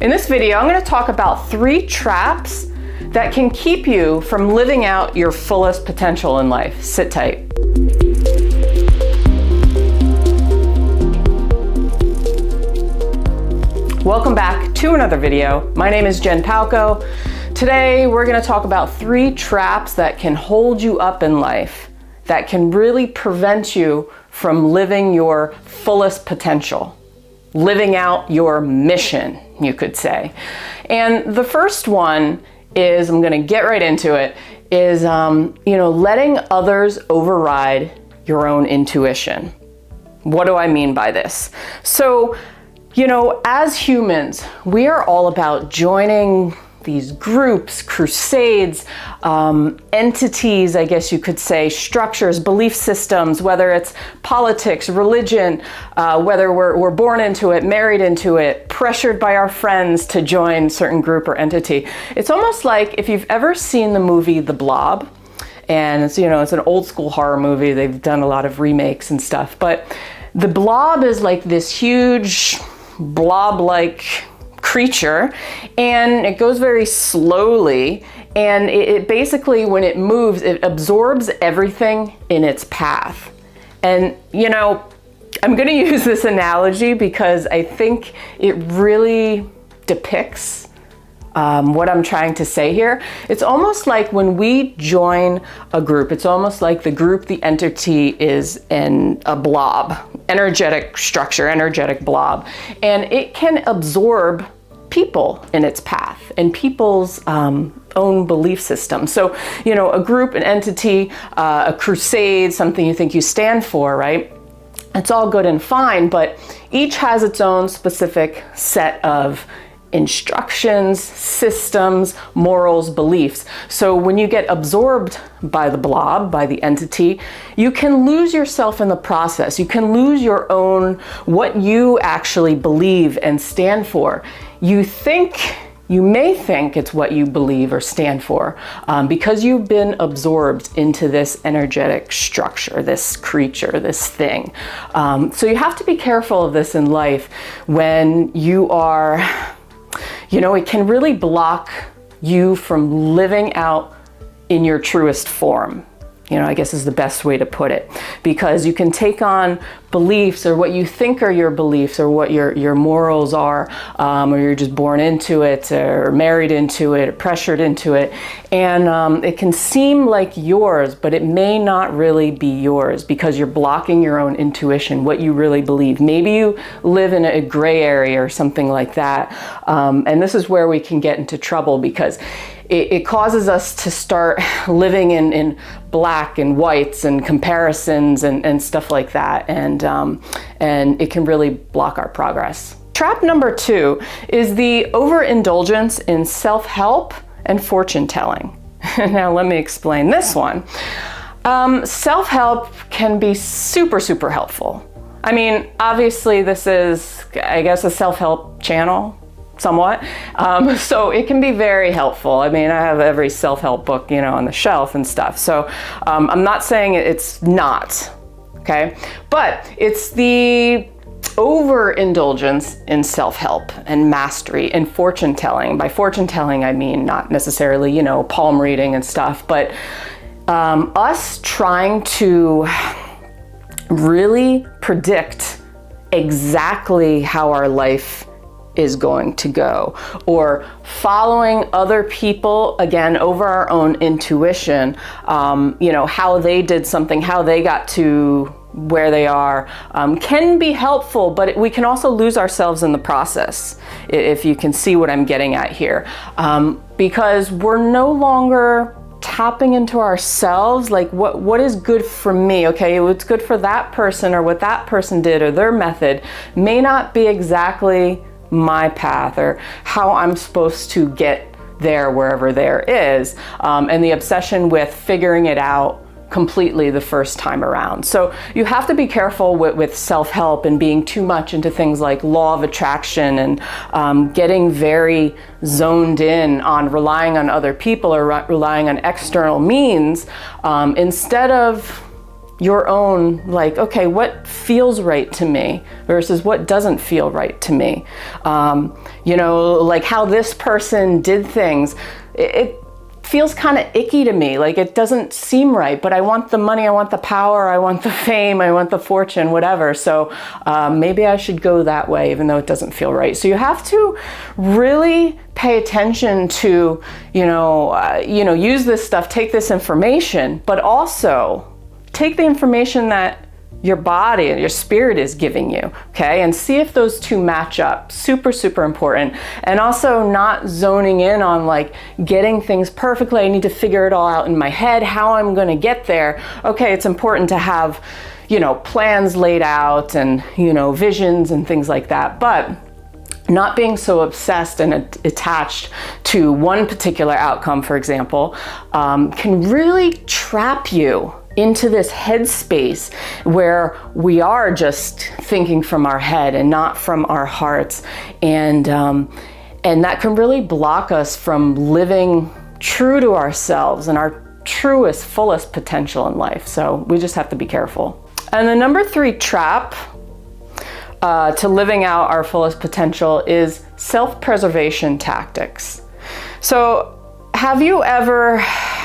In this video, I'm going to talk about 3 traps that can keep you from living out your fullest potential in life. Sit tight. Welcome back to another video. My name is Jen Palco. Today, we're going to talk about 3 traps that can hold you up in life, that can really prevent you from living your fullest potential, living out your mission, you could say. And the first one is, I'm going to get right into it, is letting others override your own intuition. What do I mean by this? So, as humans, we are all about joining these groups, crusades, entities, I guess you could say, structures, belief systems, whether it's politics, religion, whether we're born into it, married into it, pressured by our friends to join certain group or entity. It's almost like if you've ever seen the movie The Blob, and it's an old school horror movie. They've done a lot of remakes and stuff, but The Blob is like this huge blob-like creature, and it goes very slowly, and it basically, when it moves, it absorbs everything in its path. And I'm going to use this analogy because I think it really depicts what I'm trying to say here. It's almost like when we join a group, it's almost like the group, the entity is in a blob, energetic structure, energetic blob, and it can absorb people in its path and people's own belief system. So, a group, an entity, a crusade, something you think you stand for, right? It's all good and fine, but each has its own specific set of instructions, systems, morals, beliefs. So when you get absorbed by the blob, by the entity, you can lose yourself in the process. You can lose your own, what you actually believe and stand for. You may think it's what you believe or stand for because you've been absorbed into this energetic structure, this creature, this thing. So you have to be careful of this in life when you are, it can really block you from living out in your truest form. I guess is the best way to put it, because you can take on beliefs or what you think are your beliefs or what your morals are, or you're just born into it or married into it or pressured into it. And it can seem like yours, but it may not really be yours because you're blocking your own intuition, what you really believe. Maybe you live in a gray area or something like that. And this is where we can get into trouble because it causes us to start living in black and whites and comparisons and stuff like that. And it can really block our progress. Trap number 2 is the overindulgence in self-help and fortune telling. Now let me explain this one. Self-help can be super, super helpful. I mean, obviously this is, I guess, a self-help channel. Somewhat. So it can be very helpful. I mean, I have every self-help book, on the shelf and stuff. So I'm not saying it's not, okay? But it's the overindulgence in self-help and mastery and fortune telling. By fortune telling, I mean not necessarily, palm reading and stuff, but us trying to really predict exactly how our life is going to go, or following other people, again, over our own intuition, how they did something, how they got to where they are, can be helpful, but we can also lose ourselves in the process, if you can see what I'm getting at here, because we're no longer tapping into ourselves, like what is good for me. Okay, what's good for that person or what that person did or their method may not be exactly my path or how I'm supposed to get there wherever there is, and the obsession with figuring it out completely the first time around. So you have to be careful with self-help and being too much into things like law of attraction and getting very zoned in on relying on other people or relying on external means, instead of your own, like, okay, what feels right to me versus what doesn't feel right to me. You know, like how this person did things, it feels kind of icky to me. Like it doesn't seem right, but I want the money, I want the power, I want the fame, I want the fortune, whatever. So maybe I should go that way, even though it doesn't feel right. So you have to really pay attention to, use this stuff, take this information, but also take the information that your body and your spirit is giving you, okay? And see if those two match up. Super, super important. And also not zoning in on like getting things perfectly. I need to figure it all out in my head, how I'm gonna get there. Okay, it's important to have, plans laid out and, visions and things like that. But not being so obsessed and attached to one particular outcome, for example, can really trap you into this headspace where we are just thinking from our head and not from our hearts. And that can really block us from living true to ourselves and our truest, fullest potential in life. So we just have to be careful. And the number 3 trap to living out our fullest potential is self-preservation tactics. So have you ever,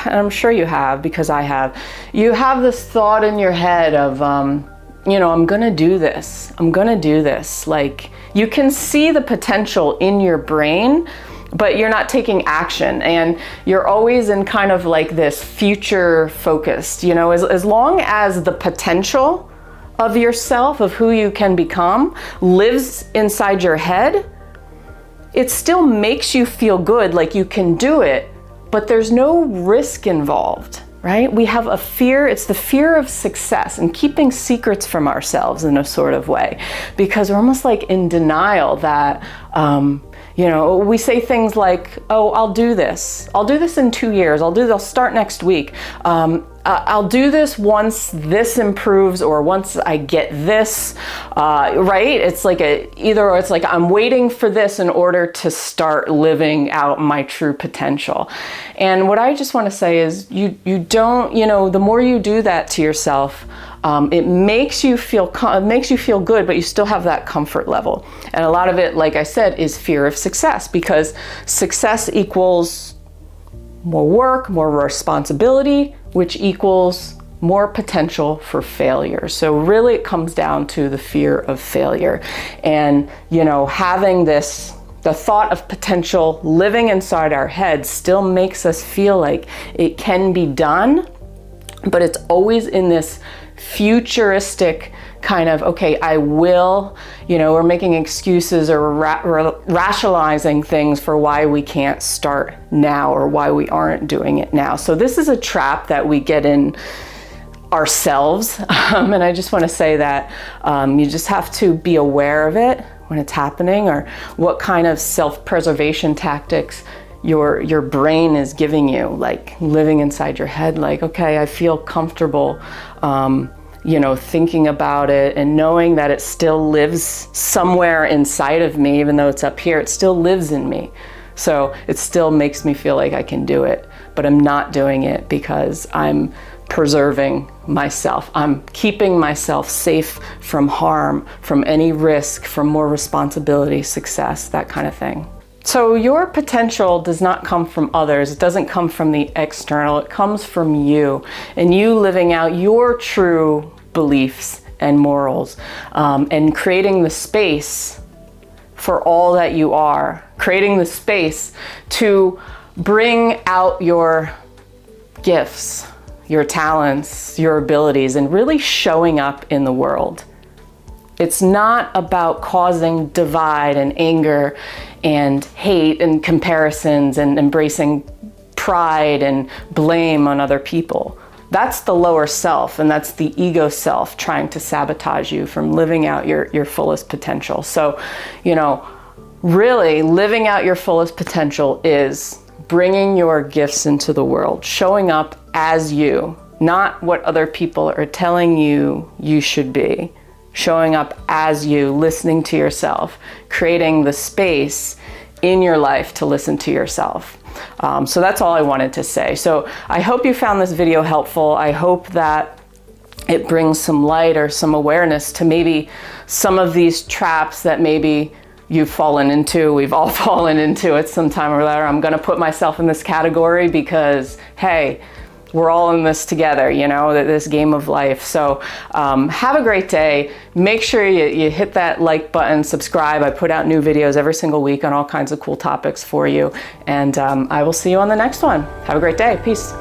and I'm sure you have because I have, you have this thought in your head of, I'm gonna do this. I'm gonna do this. Like you can see the potential in your brain, but you're not taking action, and you're always in kind of like this future focused, as long as the potential of yourself, of who you can become, lives inside your head, it still makes you feel good, like you can do it, but there's no risk involved, right? We have a fear, it's the fear of success and keeping secrets from ourselves in a sort of way, because we're almost like in denial that, we say things like, oh, I'll do this in 2 years, I'll start next week. I'll do this once this improves or once I get this, right? It's like it's like I'm waiting for this in order to start living out my true potential. And what I just want to say is you don't, the more you do that to yourself, it makes you feel good, but you still have that comfort level. And a lot of it, like I said, is fear of success, because success equals more work, more responsibility, which equals more potential for failure. So really it comes down to the fear of failure. And, having the thought of potential living inside our head still makes us feel like it can be done, but it's always in this futuristic kind of, okay, I will, we're making excuses or rationalizing things for why we can't start now or why we aren't doing it now. So this is a trap that we get in ourselves. And I just want to say that you just have to be aware of it when it's happening, or what kind of self-preservation tactics your brain is giving you, like living inside your head, like, okay, I feel comfortable, thinking about it and knowing that it still lives somewhere inside of me, even though it's up here, it still lives in me. So it still makes me feel like I can do it, but I'm not doing it because I'm preserving myself. I'm keeping myself safe from harm, from any risk, from more responsibility, success, that kind of thing. So your potential does not come from others. It doesn't come from the external. It comes from you and you living out your true beliefs and morals, and creating the space for all that you are, creating the space to bring out your gifts, your talents, your abilities, and really showing up in the world. It's not about causing divide and anger and hate and comparisons and embracing pride and blame on other people. That's the lower self, and that's the ego self trying to sabotage you from living out your fullest potential. So, really living out your fullest potential is bringing your gifts into the world, showing up as you, not what other people are telling you you should be. Showing up as you, listening to yourself, creating the space in your life to listen to yourself. So that's all I wanted to say. So I hope you found this video helpful. I hope that it brings some light or some awareness to maybe some of these traps that maybe you've fallen into. We've all fallen into it sometime or other. I'm gonna put myself in this category because, hey, we're all in this together, you know, this game of life. So have a great day. Make sure you hit that like button, subscribe. I put out new videos every single week on all kinds of cool topics for you. And I will see you on the next one. Have a great day. Peace.